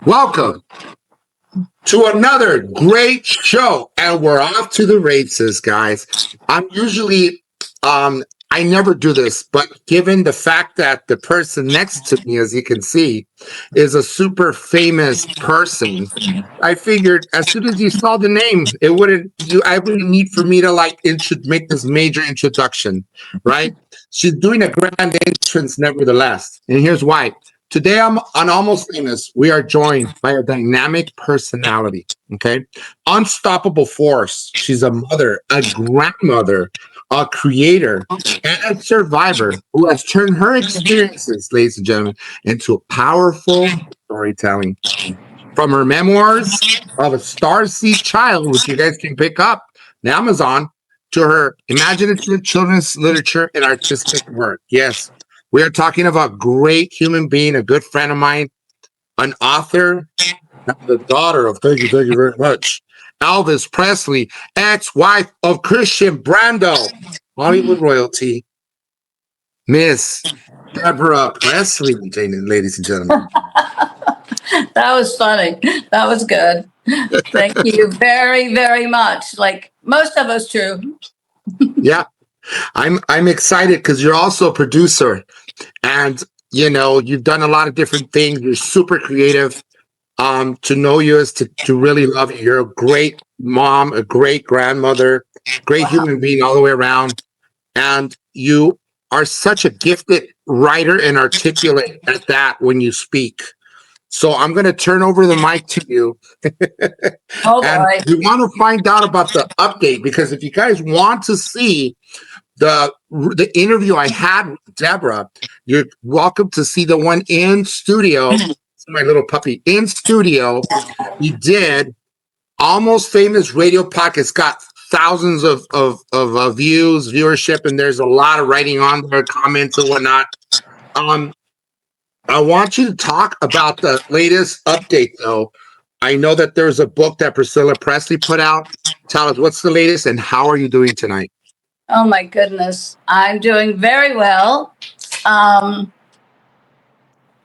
Welcome to another great show, and we're off to the races, guys. I'm usually, I never do this, but given the fact that the person next to me, as you can see, is a super famous person, I figured as soon as you saw the name, I wouldn't need for me to make this major introduction, right? She's doing a grand entrance, nevertheless, and here's why. Today on Almost Famous, we are joined by a dynamic personality, okay? Unstoppable force. She's a mother, a grandmother, a creator, and a survivor who has turned her experiences, ladies and gentlemen, into a powerful storytelling. From her memoirs of a starseed child, which you guys can pick up on Amazon, to her imaginative children's literature and artistic work. Yes, we are talking about a great human being, a good friend of mine, an author, the daughter of, thank you very much, Elvis Presley, ex-wife of Christian Brando, Hollywood royalty, Miss Deborah Presley, ladies and gentlemen. That was funny. That was good. Thank you very, very much. Like most of us do. Yeah. I'm excited because you're also a producer, and you've done a lot of different things. You're super creative. To know you is to really love you. You're a great mom, a great grandmother, great human being all the way around, and you are such a gifted writer and articulate at that when you speak. So I'm going to turn over the mic to you. And we want to find out about the update, because if you guys want to see the interview I had with Deborah, you're welcome to see the one in studio. My little puppy in studio. We did Almost Famous radio podcast, got thousands of views, viewership, and there's a lot of writing on there, comments and whatnot. I want you to talk about the latest update, though. I know that there's a book that Priscilla Presley put out. Tell us what's the latest and how are you doing tonight? Oh my goodness, I'm doing very well. I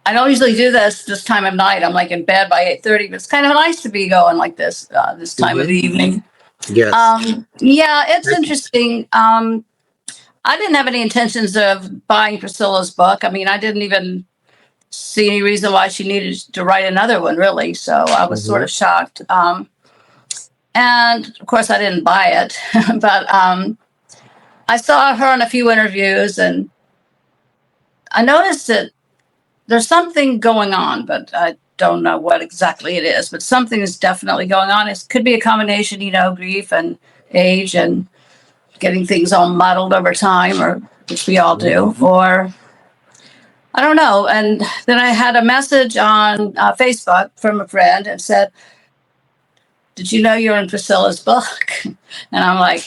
don't usually do this time of night. I'm like in bed by 8:30, but it's kind of nice to be going like this time of the evening. Yes. Yeah, it's interesting. I didn't have any intentions of buying Priscilla's book. I mean, I didn't even see any reason why she needed to write another one, really. So I was sort of shocked. And of course, I didn't buy it, but I saw her in a few interviews, and I noticed that there's something going on, but I don't know what exactly it is. But something is definitely going on. It could be a combination, grief and age and getting things all muddled over time, or which we all do, or I don't know. And then I had a message on Facebook from a friend and said, "Did you know you're in Priscilla's book?" And I'm like,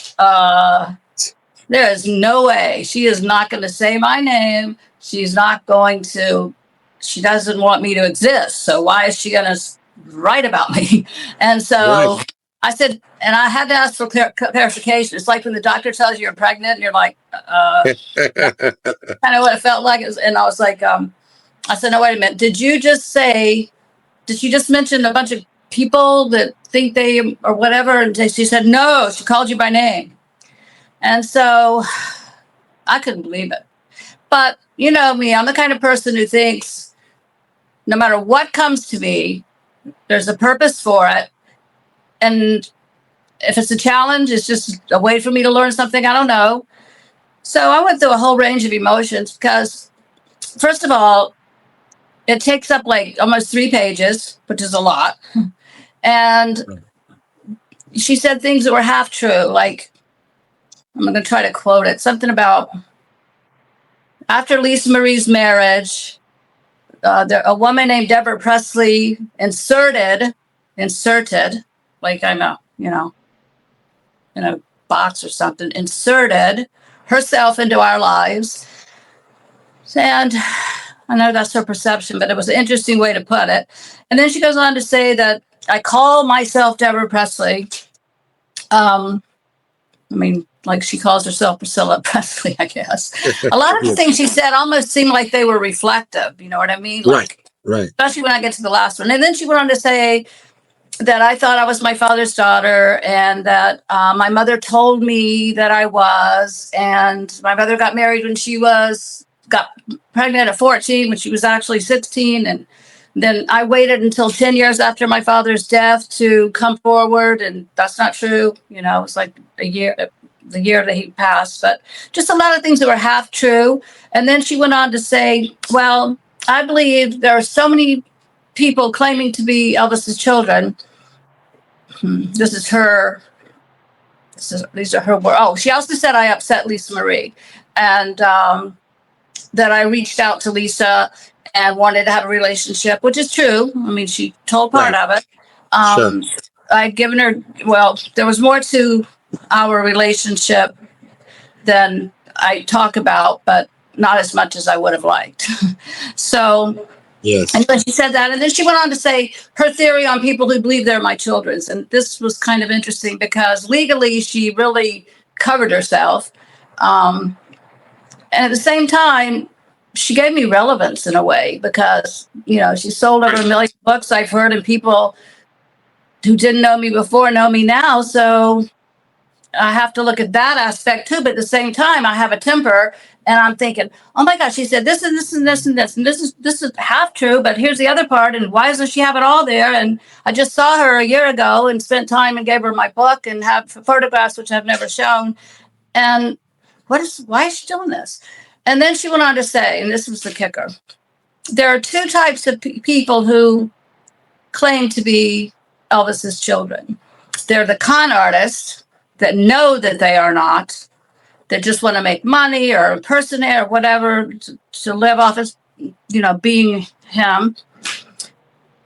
there is no way. She is not going to say my name. She's not going to. She doesn't want me to exist. So why is she going to write about me? And so I said, and I had to ask for clarification. It's like when the doctor tells you you're pregnant and you're like, kind of what it felt like. And I was like, I said, no, wait a minute. Did you just mention a bunch of people that think they or whatever? And she said, no, she called you by name. And so I couldn't believe it. But you know me, I'm the kind of person who thinks no matter what comes to me, there's a purpose for it. And if it's a challenge, it's just a way for me to learn something I don't know. So I went through a whole range of emotions because, first of all, it takes up like almost 3 pages, which is a lot. And she said things that were half true. Like, I'm going to try to quote it. Something about after Lisa Marie's marriage, a woman named Deborah Presley inserted, like I'm in a box or something, inserted herself into our lives. And I know that's her perception, but it was an interesting way to put it. And then she goes on to say that I call myself Deborah Presley. Like she calls herself Priscilla Presley, I guess. A lot of the things she said almost seemed like they were reflective. You know what I mean? Right. Right. especially when I get to the last one. And then she went on to say that I thought I was my father's daughter, and that my mother told me that I was, and my mother got married when got pregnant at 14 when she was actually 16. And then I waited until 10 years after my father's death to come forward, and that's not true. You know, it was like the year that he passed, but just a lot of things that were half true. And then she went on to say, well, I believe there are so many people claiming to be Elvis's children. These are her words. Oh, she also said I upset Lisa Marie, and that I reached out to Lisa and wanted to have a relationship, which is true. I mean, she told part of it. Sure. I'd given her, well, there was more to our relationship than I talk about, but not as much as I would have liked. So, Yes. and then she said that, and then she went on to say her theory on people who believe they're my children's. And this was kind of interesting because legally she really covered herself. And at the same time, she gave me relevance in a way because, you know, she sold over 1 million books, I've heard, and people who didn't know me before know me now. So I have to look at that aspect too. But at the same time, I have a temper, and I'm thinking, oh my gosh, she said this and this and this and this, and this is half true, but here's the other part, and why doesn't she have it all there? And I just saw her a year ago and spent time and gave her my book and have photographs, which I've never shown. And why is she doing this? And then she went on to say, and this was the kicker, there are two types of people who claim to be Elvis's children. They're the con artists that know that they are not, that just want to make money or impersonate or whatever to live off as, you know, being him.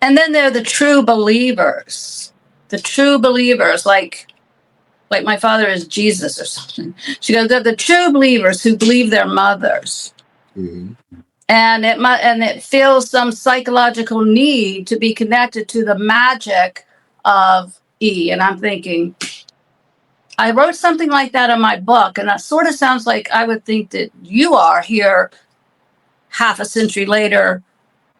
And then they're the true believers. The true believers, like my father is Jesus or something. She goes, they're the true believers who believe their mothers. Mm-hmm. And it feels some psychological need to be connected to the magic of E. And I'm thinking, I wrote something like that in my book, and that sort of sounds like I would think that you are here half a century later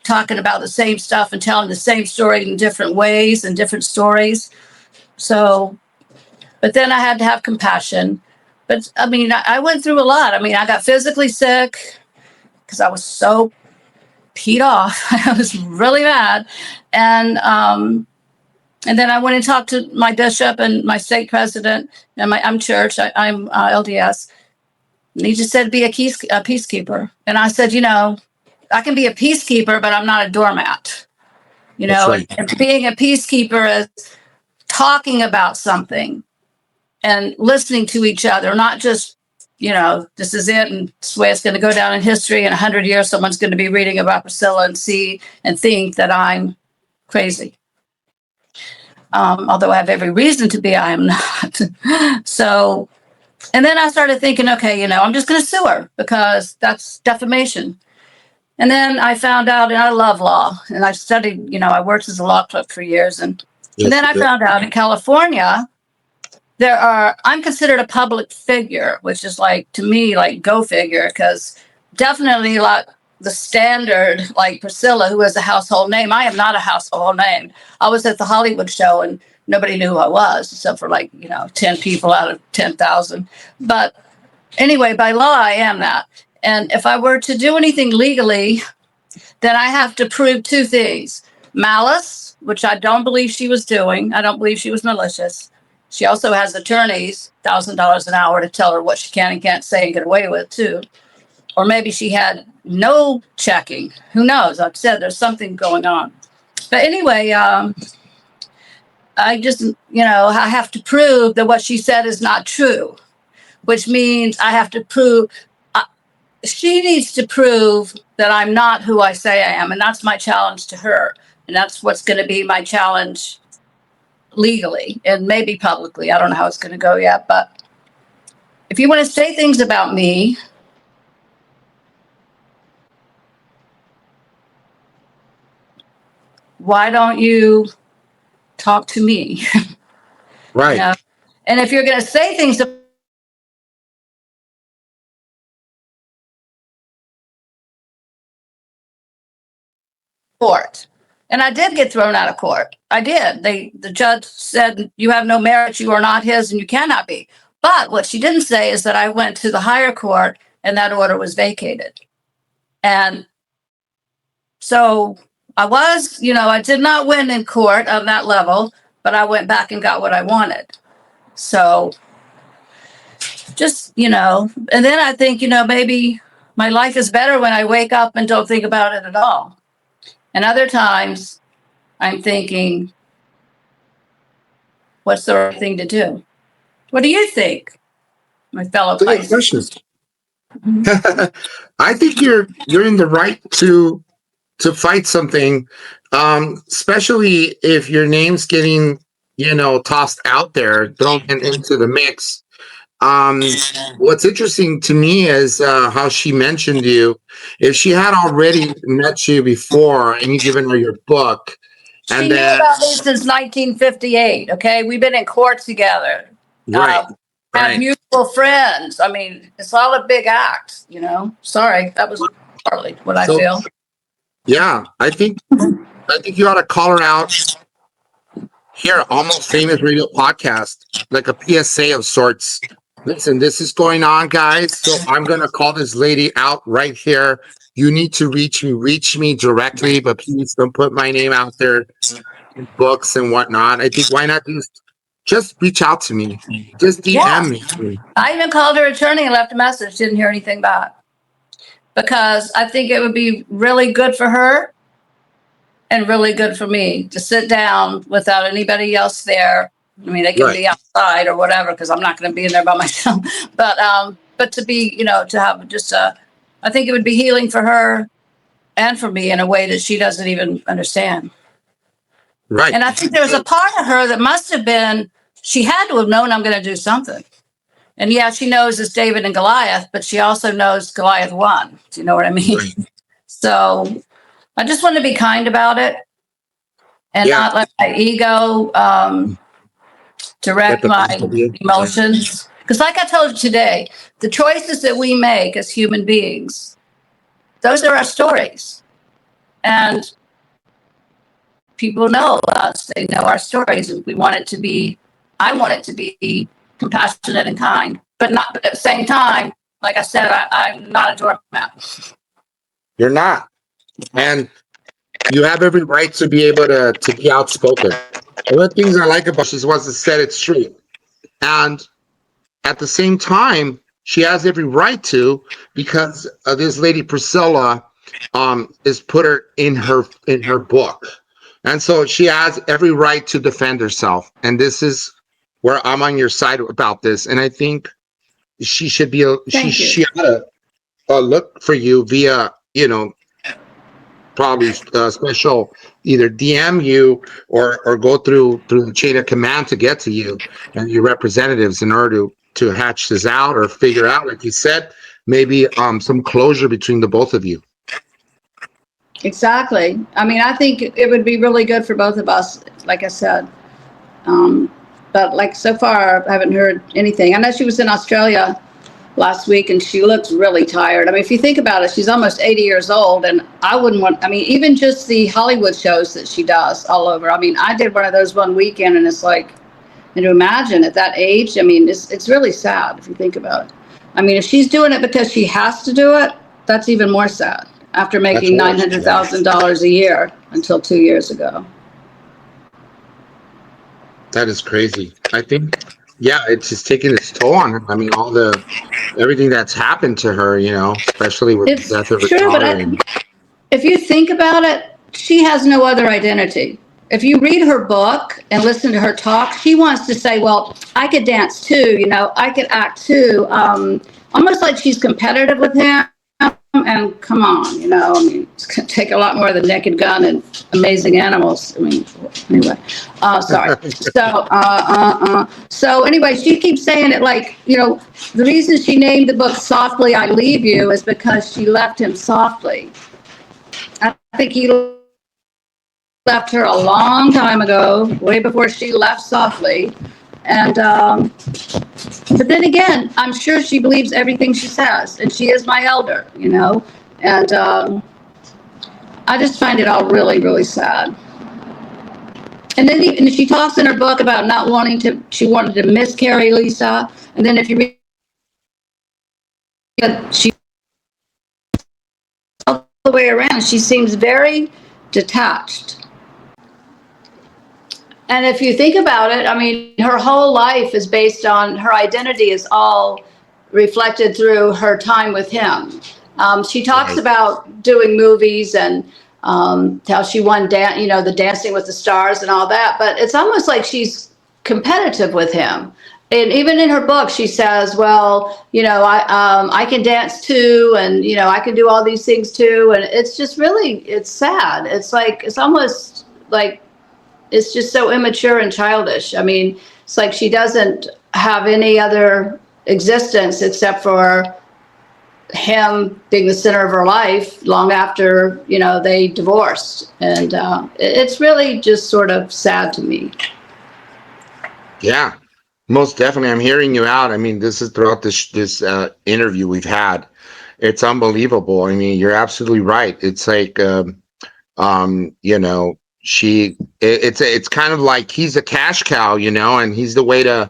talking about the same stuff and telling the same story in different ways and different stories. So, but then I had to have compassion. But I mean, I went through a lot. I mean, I got physically sick because I was so peed off. I was really mad. And then I went and talked to my bishop and my stake president, and I'm church. I'm LDS. And he just said, be a peacekeeper. And I said, you know, I can be a peacekeeper, but I'm not a doormat. You know, right. and being a peacekeeper is talking about something and listening to each other, not just, you know, this is it, and this way it's going to go down in history. In 100 years, someone's going to be reading about Priscilla and see and think that I'm crazy. Although I have every reason to be, I am not. So, and then I started thinking, okay, you know, I'm just going to sue her because that's defamation. And then I found out, and I love law, and I studied, you know, I worked as a law clerk for years. And then I found out in California, I'm considered a public figure, which is like, to me, like go figure, because definitely like the standard, like Priscilla, who is a household name. I am not a household name. I was at the Hollywood show and nobody knew who I was, except for like, you know, 10 people out of 10,000. But anyway, by law, I am that. And if I were to do anything legally, then I have to prove two things: malice, which I don't believe she was doing. I don't believe she was malicious. She also has attorneys, $1,000 an hour, to tell her what she can and can't say and get away with too. Or maybe she had no checking. Who knows? I've said there's something going on. But anyway, I just, you know, I have to prove that what she said is not true, which means I have to prove, she needs to prove that I'm not who I say I am. And that's my challenge to her. And that's what's going to be my challenge legally and maybe publicly. I don't know how it's going to go yet. But if you want to say things about me, why don't you talk to me? Right. You know? And if you're going to say things court. And I did get thrown out of court. I did. The judge said, you have no merit, you are not his, and you cannot be. But what she didn't say is that I went to the higher court and that order was vacated. And so I was, I did not win in court on that level, but I went back and got what I wanted. So just, and then I think, maybe my life is better when I wake up and don't think about it at all. And other times I'm thinking, what's the right thing to do? What do you think, my fellow Pisces? I think you're in the right to fight something, especially if your name's getting tossed out there, thrown into the mix. What's interesting to me is how she mentioned you. If she had already met you before and you given her your book, she knew about me since 1958. Okay, we've been in court together. Right. Have mutual friends. I mean, it's all a big act. Sorry, that was partly what I feel. Yeah, I think you ought to call her out here, Almost Famous Radio Podcast, like a PSA of sorts. Listen, this is going on, guys. So I'm going to call this lady out right here. You need to reach me directly, but please don't put my name out there in books and whatnot. I think why not just reach out to me. Just DM me. I even called her attorney and left a message. Didn't hear anything back. Because I think it would be really good for her and really good for me to sit down without anybody else there. I mean, they can be outside or whatever, because I'm not going to be in there by myself. But to be, to have just I think it would be healing for her and for me in a way that she doesn't even understand. Right. And I think there's a part of her that must have been, she had to have known I'm going to do something. And yeah, she knows it's David and Goliath, but she also knows Goliath won. Do you know what I mean? Right. So I just want to be kind about it and not let my ego direct my emotions. Because like I told you today, the choices that we make as human beings, those are our stories. And people know us, they know our stories. And we want it to be, I want it to be compassionate and kind, but not at the same time, like I said, I'm not a doormat. You're not. And you have every right to be able to be outspoken. One of the things I like about her, she wants to set it straight. And at the same time, she has every right to, because this lady Priscilla is put her in her book. And so she has every right to defend herself. And this is where I'm on your side about this. And I think she should be she ought to look for you via, probably special, either DM you or go through the chain of command to get to you and your representatives in order to hatch this out or figure out, like you said, maybe some closure between the both of you. Exactly. I mean, I think it would be really good for both of us, like I said. But like so far, I haven't heard anything. I know she was in Australia last week and she looks really tired. I mean, if you think about it, she's almost 80 years old, and I wouldn't want, I mean, even just the Hollywood shows that she does all over. I mean, I did one of those one weekend, and it's like, and to imagine at that age, I mean, it's really sad if you think about it. I mean, if she's doing it because she has to do it, that's even more sad after making $900,000 a year until 2 years ago. That is crazy. I think, it's just taking its toll on her. I mean, everything that's happened to her, especially with the death of her daughter. But if you think about it, she has no other identity. If you read her book and listen to her talk, she wants to say, well, I could dance too, I could act too. Almost like she's competitive with him. And come on, I mean, it's going to take a lot more than Naked Gun and Amazing Animals. I mean, anyway, sorry. So anyway, she keeps saying it like, the reason she named the book Softly I Leave You is because she left him softly. I think he left her a long time ago, way before she left softly. And, but then again, I'm sure she believes everything she says, and she is my elder, and I just find it all really, really sad. And then and she talks in her book about not wanting to, she wanted to miscarry Lisa. And then if you read it, she, all the way around, she seems very detached. And if you think about it, I mean, her whole life is based on, her identity is all reflected through her time with him. She talks Right. about doing movies and how she won, the Dancing with the Stars and all that, but it's almost like she's competitive with him. And even in her book, she says, well, I can dance too, and, I can do all these things too. And it's just really, it's sad. It's like, it's almost like, it's just so immature and childish. I mean, it's like she doesn't have any other existence except for him being the center of her life long after, they divorced. And it's really just sort of sad to me. Yeah, most definitely. I'm hearing you out. I mean, this is throughout this interview we've had. It's unbelievable. I mean, you're absolutely right. It's like, it's kind of like he's a cash cow, and he's the way to,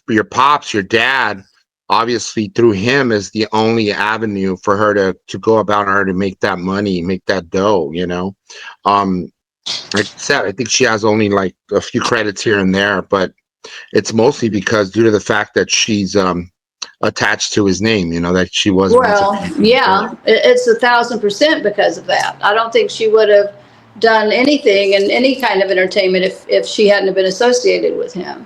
your pops, your dad, obviously through him is the only avenue for her to go about her to make that money, make that dough, like I said, I think she has only like a few credits here and there, but it's mostly because due to the fact that she's attached to his name, that she was once Well, yeah, it's 1,000% because of that. I don't think she would have done anything in any kind of entertainment if she hadn't been associated with him.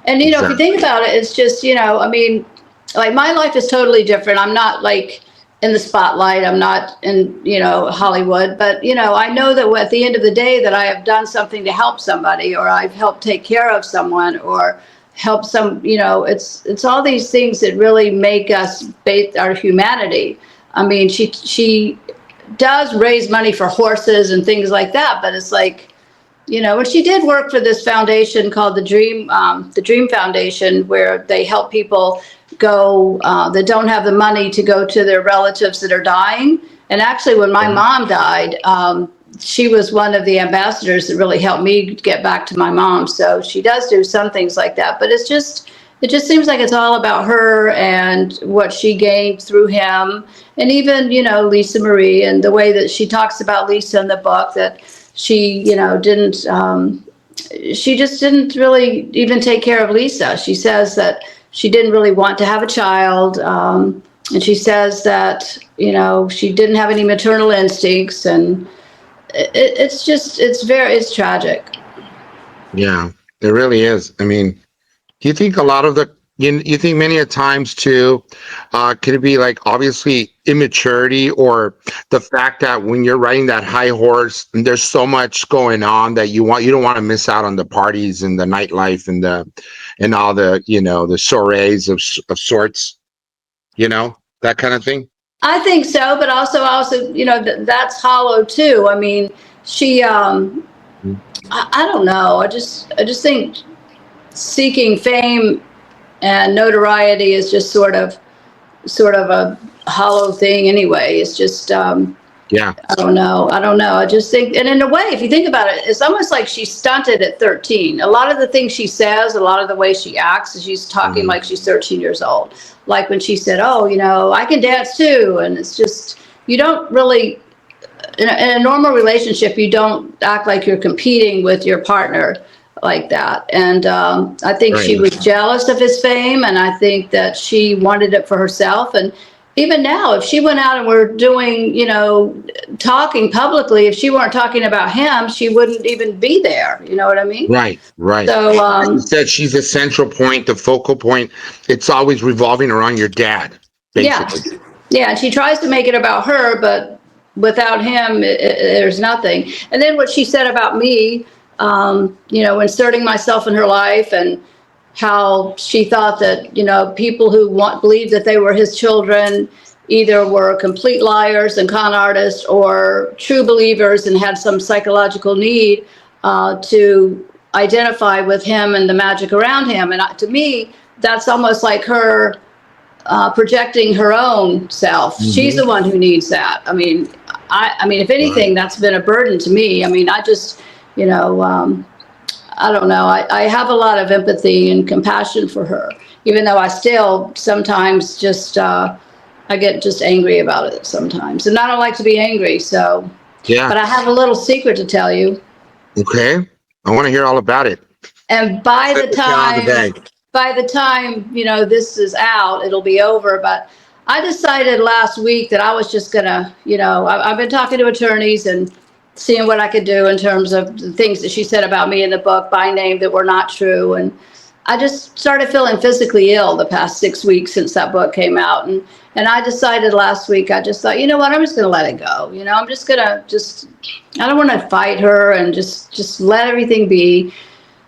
And, if you think about it, it's just, I mean, like my life is totally different. I'm not like in the spotlight. I'm not in, Hollywood, but, I know that at the end of the day that I have done something to help somebody, or I've helped take care of someone, or help some, it's all these things that really make us our humanity. I mean, she does raise money for horses and things like that, but it's like, and she did work for this foundation called the Dream Foundation, where they help people go that don't have the money to go to their relatives that are dying. And actually, when my mom died, she was one of the ambassadors that really helped me get back to my mom. So she does do some things like that, but it just seems like it's all about her and what she gained through him. And even, Lisa Marie, and the way that she talks about Lisa in the book, that she, she just didn't really even take care of Lisa. She says that she didn't really want to have a child. And she says that, she didn't have any maternal instincts, and it's tragic. Yeah, it really is. I mean, do you think a lot of you think many a times too, could it be like obviously immaturity, or the fact that when you're riding that high horse and there's so much going on that you don't want to miss out on the parties and the nightlife and all the, the soirees of sorts, that kind of thing? I think so, but also, that's hollow too. I mean, she, I don't know. I just think seeking fame and notoriety is just sort of a hollow thing anyway. It's just, Yeah. I don't know. I just think, and in a way, if you think about it, it's almost like she's stunted at 13. A lot of the things she says, a lot of the way she acts, she's talking like she's 13 years old. Like when she said, oh, I can dance too. And it's just, you don't really, in a normal relationship, you don't act like you're competing with your partner like that. And I think she was jealous of his fame, and I think that she wanted it for herself. And even now, if she went out and were doing, talking publicly, if she weren't talking about him, she wouldn't even be there. You know what I mean? Right. So, She said she's the central point, the focal point. It's always revolving around your dad, basically. yeah, and she tries to make it about her, but without him, there's nothing. And then what she said about me, inserting myself in her life, and how she thought that, people who believed that they were his children either were complete liars and con artists, or true believers and had some psychological need to identify with him and the magic around him. And to me, that's almost like her projecting her own self. She's the one who needs that. I mean, I mean, if anything, that's been a burden to me. I mean, I just, you know, I don't know. I have a lot of empathy and compassion for her, even though I still sometimes just, I get just angry about it sometimes. And I don't like to be angry. So, Yeah. but I have a little secret to tell you. Okay. I want to hear all about it. And by Set the the cat on the bag. time, you know, this is out, it'll be over. But I decided last week that I was just gonna, you know, I've been talking to attorneys and seeing what I could do in terms of the things that she said about me in the book by name that were not true. And I just started feeling physically ill the past 6 weeks since that book came out. And I decided last week, I just thought, you know what, I'm just gonna let it go. You know, I'm just gonna I don't want to fight her and just let everything be.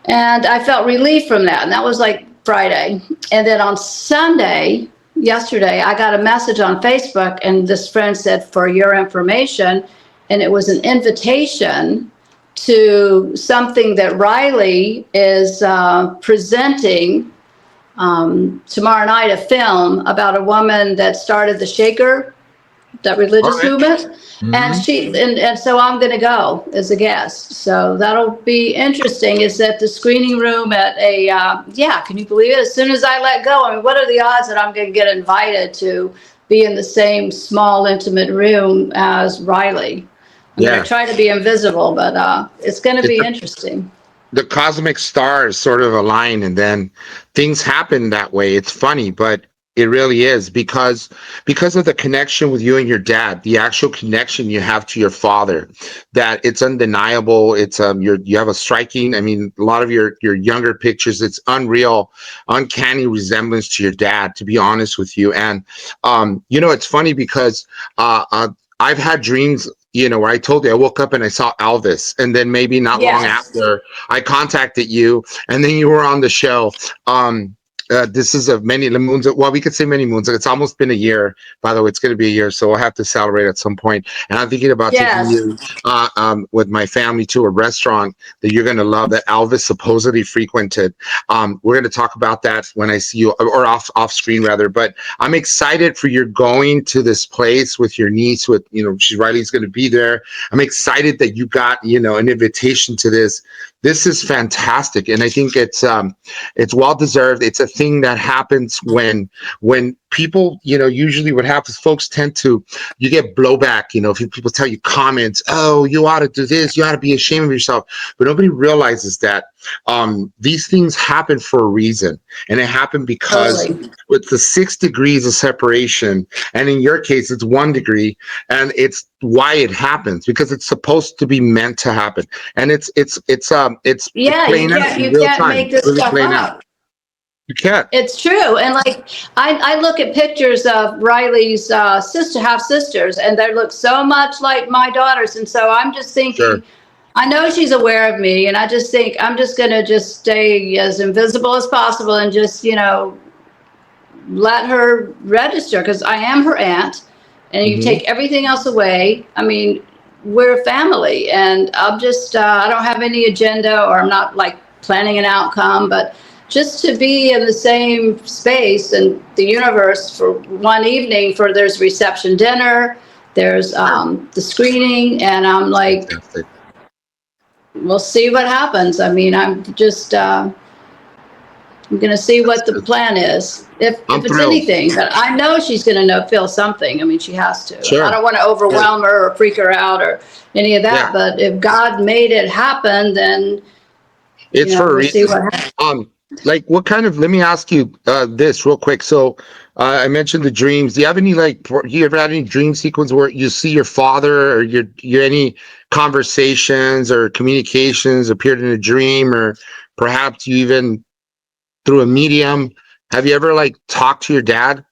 And I felt relief from that. And that was like Friday. And then on Sunday, yesterday, I got a message on Facebook, and this friend said, for your information, and it was an invitation to something that Riley is presenting tomorrow night, a film about a woman that started the Shaker, that religious movement. And so I'm going to go as a guest. So that'll be interesting. Is at the screening room at a, can you believe it? As soon as I let go, I mean, what are the odds that I'm going to get invited to be in the same small, intimate room as Riley? I'm going to try to be invisible, but it's going to be interesting. The cosmic stars sort of align, and then things happen that way. It's funny, but it really is because of the connection with you and your dad, the actual connection you have to your father, that it's undeniable. It's you have a striking, I mean, a lot of your younger pictures, it's unreal, uncanny resemblance to your dad, to be honest with you. And you know, it's funny because I've had dreams, you know, where I told you I woke up and I saw Elvis, and then maybe not long after I contacted you, and then you were on the show. This is of many moons. Well, we could say many moons. It's almost been a year. By the way, it's going to be a year, so we'll have to celebrate at some point. And I'm thinking about taking you with my family to a restaurant that you're going to love, that Elvis supposedly frequented. We're going to talk about that when I see you, or off screen rather. But I'm excited for your going to this place with your niece. With, you know, Riley's going to be there. I'm excited that you got, you know, an invitation to this. This is fantastic, and I think it's well deserved. It's a thing that happens when people, you know, usually what happens, folks tend to, you get blowback, you know, if people tell you comments, oh, you ought to do this, you ought to be ashamed of yourself, but nobody realizes that these things happen for a reason, and it happened because with the 6 degrees of separation, and in your case it's 1 degree, and it's why it happens, because it's supposed to be meant to happen, and it's playing out in real time. Make this stuff up. You can't. It's true. And like, I look at pictures of Riley's half sisters, and they look so much like my daughters. And so I'm just thinking, I know she's aware of me, and I just think I'm just going to just stay as invisible as possible and just, you know, let her register, because I am her aunt, and you take everything else away. I mean, we're family, and I'm just, I don't have any agenda, or I'm not like planning an outcome, but just to be in the same space and the universe for one evening, for there's reception dinner, there's the screening, and I'm like, we'll see what happens. I mean, I'm just, I'm going to see what the plan is, if it's anything, but I know she's going to feel something. I mean, she has to. I don't want to overwhelm her or freak her out or any of that, but if God made it happen, then it's for a reason. See what happens. Like, what kind of, let me ask you this real quick. So I mentioned the dreams. Do you have any, like, you ever had any dream sequence where you see your father, or your any conversations or communications appeared in a dream, or perhaps you even through a medium? Have you ever, like, talked to your dad?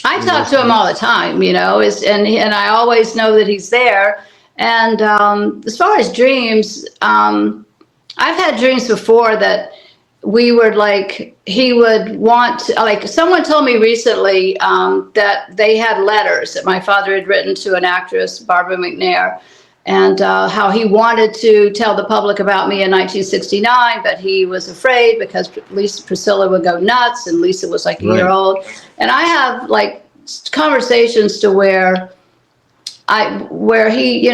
I talk to him all the time, you know, and I always know that he's there. And as far as dreams, I've had dreams before that we were like, he would want to, like, someone told me recently that they had letters that my father had written to an actress, Barbara McNair, and how he wanted to tell the public about me in 1969, but he was afraid because Priscilla would go nuts, and Lisa was like a year old. And I have like conversations to where where he,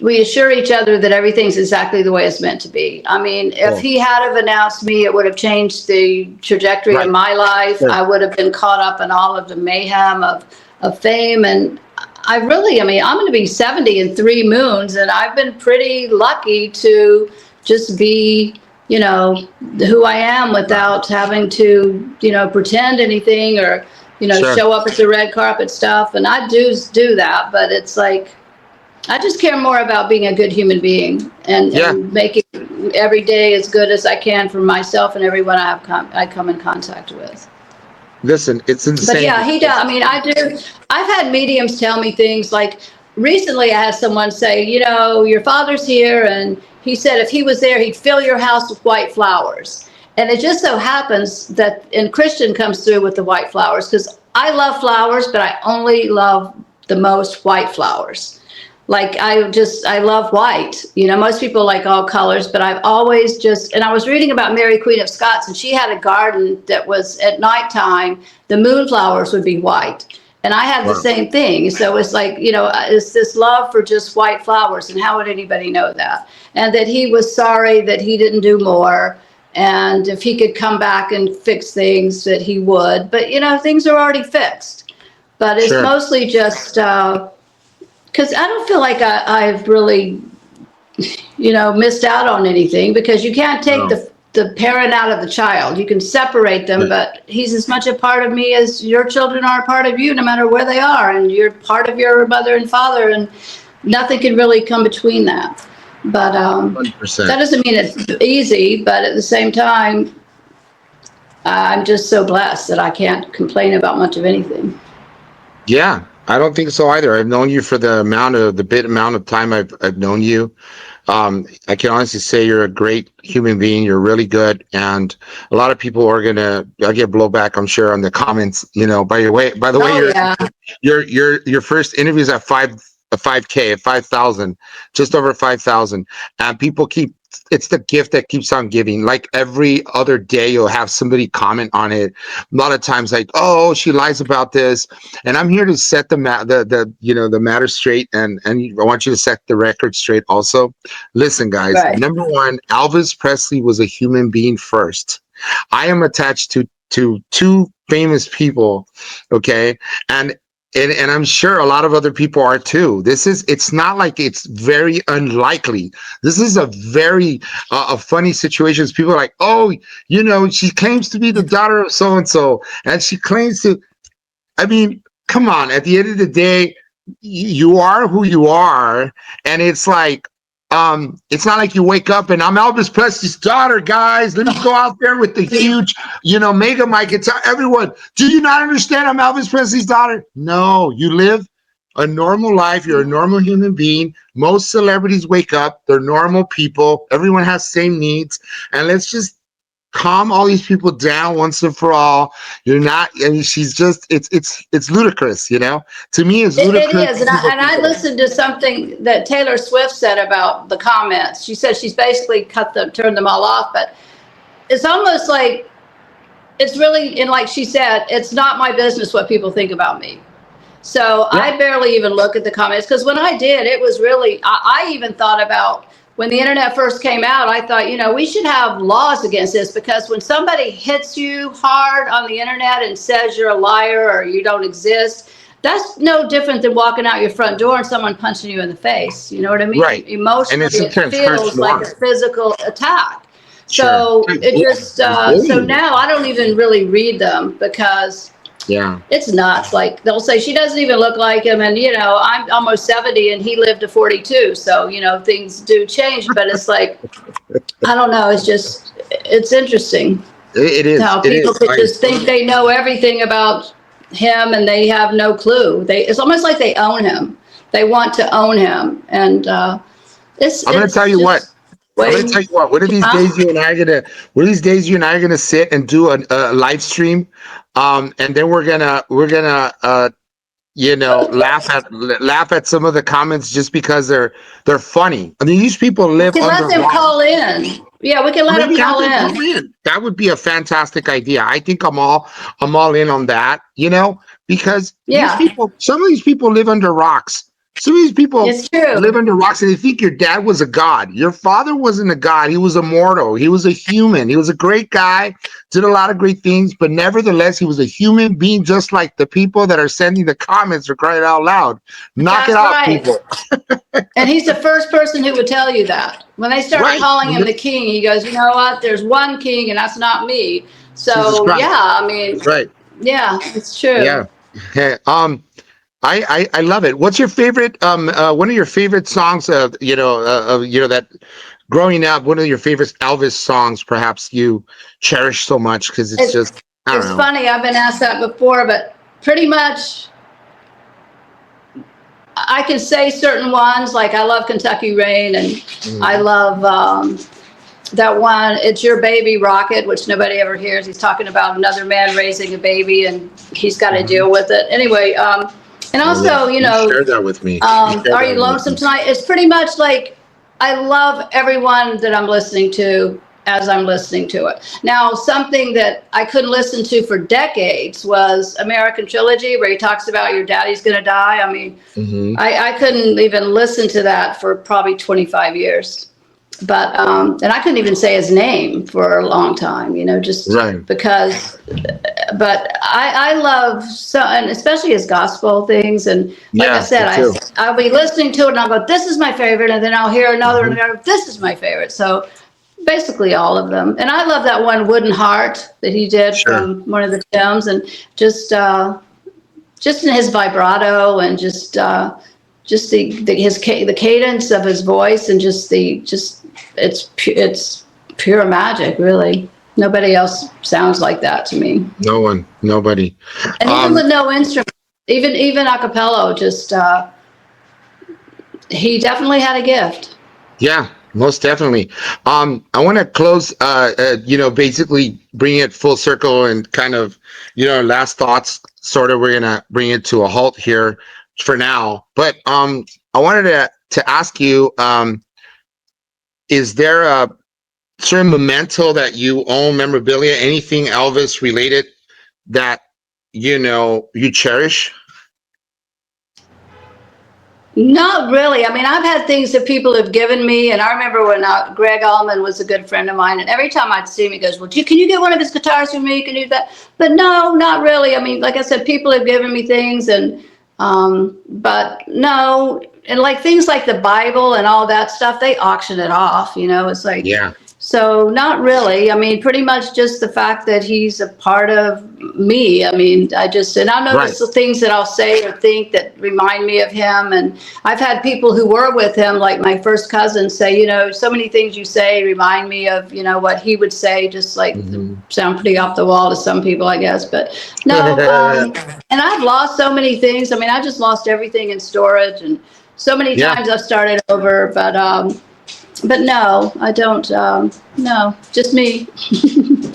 we assure each other that everything's exactly the way it's meant to be. I mean, if he had have announced me, it would have changed the trajectory of my life. Sure. I would have been caught up in all of the mayhem of fame. And I'm going to be 70 in 3 moons, and I've been pretty lucky to just be, who I am without having to, pretend anything or, Sure. show up at the red carpet stuff. And I do that, but it's like, I just care more about being a good human being and making every day as good as I can for myself and everyone I come in contact with. Listen, it's insane. But yeah, he does. I mean, I do. I've had mediums tell me things like, recently I had someone say, your father's here, and he said if he was there, he'd fill your house with white flowers. And it just so happens that, and Christian comes through with the white flowers, because I love flowers, but I only love the most white flowers. Like, I love white. Most people like all colors, but I've always and I was reading about Mary Queen of Scots, and she had a garden that was at nighttime, the moonflowers would be white. And I have the same thing. So it's like, it's this love for just white flowers. And how would anybody know that? And that he was sorry that he didn't do more. And if he could come back and fix things, that he would. But, things are already fixed. But it's mostly just because I don't feel like I've really, missed out on anything, because you can't take the parent out of the child. You can separate them, but he's as much a part of me as your children are a part of you, no matter where they are. And you're part of your mother and father, and nothing can really come between that. But 100%. That doesn't mean it's easy, but at the same time, I'm just so blessed that I can't complain about much of anything. Yeah, I don't think so either. I've known you for the amount of time I've known you. I can honestly say you're a great human being. You're really good, and a lot of people are I get blowback, I'm sure, on the comments. By the way, your first interviews at 5K, at 5,000, just over 5,000, and people it's the gift that keeps on giving. Like, every other day you'll have somebody comment on it. A lot of times, like, oh, she lies about this, and I'm here to set the matter straight, and I want you to set the record straight also. Listen, guys, Number one, Elvis Presley was a human being first. I am attached to 2 famous people, okay, and I'm sure a lot of other people are too. It's not like it's very unlikely. This is a very a funny situation. People are like, oh, she claims to be the daughter of so-and-so, and she claims to, I mean, come on. At the end of the day, you are who you are. And it's like, it's not like you wake up and I'm Elvis Presley's daughter, guys. Let me go out there with the huge, mega mic and tell everyone, do you not understand I'm Elvis Presley's daughter? No, you live a normal life. You're a normal human being. Most celebrities wake up. They're normal people. Everyone has same needs. And let's just calm all these people down once and for all. You're not, and she's just, it's ludicrous, to me it's ludicrous. It is. And I listened to something that Taylor Swift said about the comments. She said she's basically turned them all off, but it's almost like, it's really, and like she said, it's not my business what people think about me. So I barely even look at the comments, because when I did, it was really, I even thought about, when the internet first came out, I thought, we should have laws against this, because when somebody hits you hard on the internet and says you're a liar or you don't exist, that's no different than walking out your front door and someone punching you in the face. You know what I mean? Right. Emotionally, it feels like a physical attack. So it just, so now I don't even really read them, because it's nuts. Like, they'll say she doesn't even look like him, and I'm almost 70 and he lived to 42, so things do change. But it's like, I don't know, it's interesting. It is how people could just think they know everything about him, and they have no clue. It's almost like they own him. They want to own him, and I'm going to tell you what. I'm going to tell you what. One of these days you and I are gonna sit and do a live stream, and then we're gonna laugh at some of the comments, just because they're funny. I mean, these people live under. Let them call in. Yeah, we can let them call in. That would be a fantastic idea. I think I'm all in on that. Because some of these people live under rocks. Some of these people It's true. live under rocks and they think your dad was a god. Your father wasn't a god. He was a mortal. He was a human. He was a great guy, did a lot of great things, but nevertheless, he was a human being just like the people that are sending the comments for crying out loud. Knock That's it out, right. people. And he's the first person who would tell you that. When they started Right. calling him the king, he goes, you know what? There's one king, and that's not me. Jesus So, Christ. yeah, I mean, Right. yeah, it's true. Yeah. Hey, I love it. What's your favorite one of your favorite songs that growing up, one of your favorite Elvis songs perhaps you cherish so much because it's just I don't It's know. funny. I've been asked that before, but pretty much I can say certain ones, like I love Kentucky Rain, and I love that one, It's Your Baby Rocket, which nobody ever hears. He's talking about another man raising a baby, and he's got to deal with it. Anyway, and also, you know, share that with me. Are You Lonesome Tonight? It's pretty much like I love everyone that I'm listening to as I'm listening to it. Now, something that I couldn't listen to for decades was American Trilogy, where he talks about your daddy's gonna die. I mean, I couldn't even listen to that for probably 25 years. But, and I couldn't even say his name for a long time, you know, just because, but I love, so, and especially his gospel things. And like I said, I'll be listening to it and I'll go, this is my favorite. And then I'll hear another and I'll go, this is my favorite. So basically all of them. And I love that one, Wooden Heart, that he did from one of the films, and just in his vibrato and just the cadence of his voice, and it's pure magic, really. Nobody else sounds like that to me. No one, nobody. And even with no instrument, even a cappella, he definitely had a gift. Yeah, most definitely. I want to close, basically bring it full circle and kind of, last thoughts. Sort of, we're gonna bring it to a halt here for now. But I wanted to ask you, is there a certain memento that you own, memorabilia, anything Elvis related that you cherish? Not really. I mean, I've had things that people have given me, and I remember when Greg Allman was a good friend of mine, and every time I'd see him, he goes, well, can you get one of his guitars for me? Can you do that? But no, not really. I mean, like I said, people have given me things, and but no, and like things like the Bible and all that stuff, they auction it off, it's like, so not really. I mean, pretty much just the fact that he's a part of me. I mean, and I notice the things that I'll say or think that remind me of him. And I've had people who were with him, like my first cousin, say, so many things you say remind me of, what he would say, just like sound pretty off the wall to some people, I guess. But no, and I've lost so many things. I mean, I just lost everything in storage, and so many times I've started over, but no, I don't. No, just me.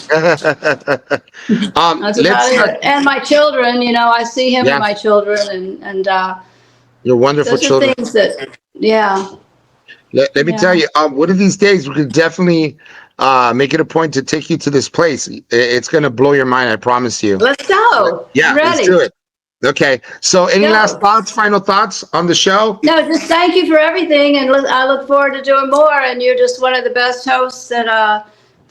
That's about it. And my children, I see him and my children, and your wonderful children. Things that, Let me tell you, one of these days we could definitely make it a point to take you to this place. It's going to blow your mind, I promise you. Let's go. Yeah, I'm ready. Let's do it. Okay, so any last thoughts, final thoughts on the show? No, just thank you for everything, and I look forward to doing more. And you're just one of the best hosts that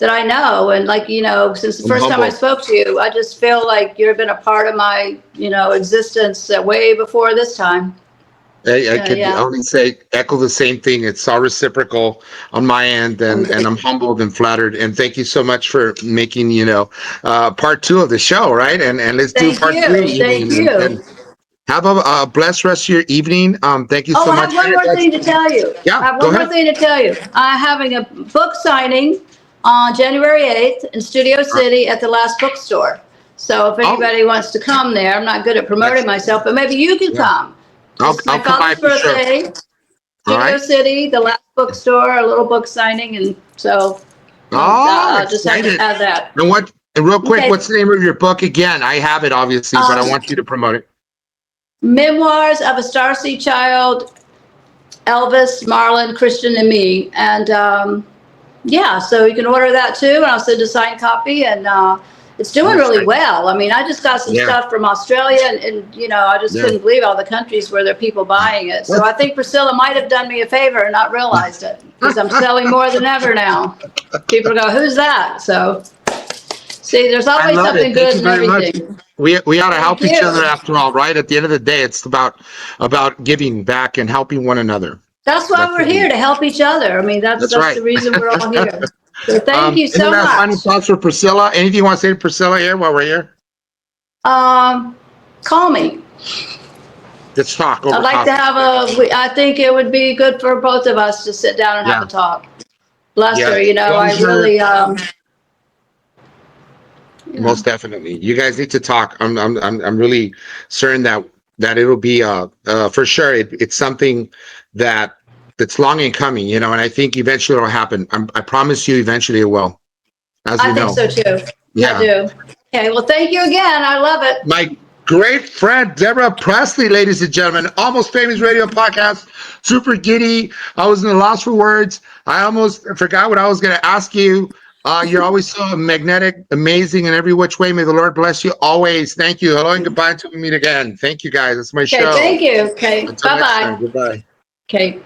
I know. And like, since the first time I spoke to you, I just feel like you've been a part of my, existence way before this time. I could only echo the same thing. It's all reciprocal on my end, and I'm humbled and flattered. And thank you so much for making, part 2 of the show, right? And let's do part 3. Thank you. And have a blessed rest of your evening. Thank you so much. I have one more thing to tell you. Yeah, I have one more thing to tell you. I'm having a book signing on January 8th in Studio City at the Last Bookstore. So if anybody wants to come there, I'm not good at promoting myself, but maybe you can come. It's my father's birthday. Studio City, the Last Bookstore, a little book signing, and so just had to add that. And real quick, what's the name of your book again? I have it obviously, but I want you to promote it. Memoirs of a Starseed Child, Elvis, Marlon, Christian, and me. And so you can order that too, and I'll send a signed copy. And it's doing really well. I mean, I just got some stuff from Australia, and you know, I just couldn't believe all the countries where there are people buying it. So I think Priscilla might have done me a favor and not realized it, because I'm selling more than ever now. People go, "Who's that?" So see, there's always something good in everything. We ought to help each other after all, right? At the end of the day, it's about giving back and helping one another. That's why we're here, to help each other. I mean, that's right. the reason we're all here. So thank you so much. Final thoughts for Priscilla? Anything you want to say to Priscilla here while we're here? Call me. Let's talk. I'd like to have I think it would be good for both of us to sit down and have a talk. Bless her, you know, I really, most definitely. You guys need to talk. I'm really certain that it'll be for sure. It's something that's long in coming, you know, and I think eventually it'll happen. I promise you, eventually it will. I think so too. Yeah. I do. Okay. Well, thank you again. I love it. My great friend Deborah Presley, ladies and gentlemen, Almost Famous Radio Podcast. Super giddy. I was in the loss for words. I almost forgot what I was going to ask you. You're always so magnetic, amazing in every which way. May the Lord bless you always. Thank you. Hello and goodbye until we meet again. Thank you, guys. It's my show. Thank you. Okay. Bye-bye. Goodbye. Okay.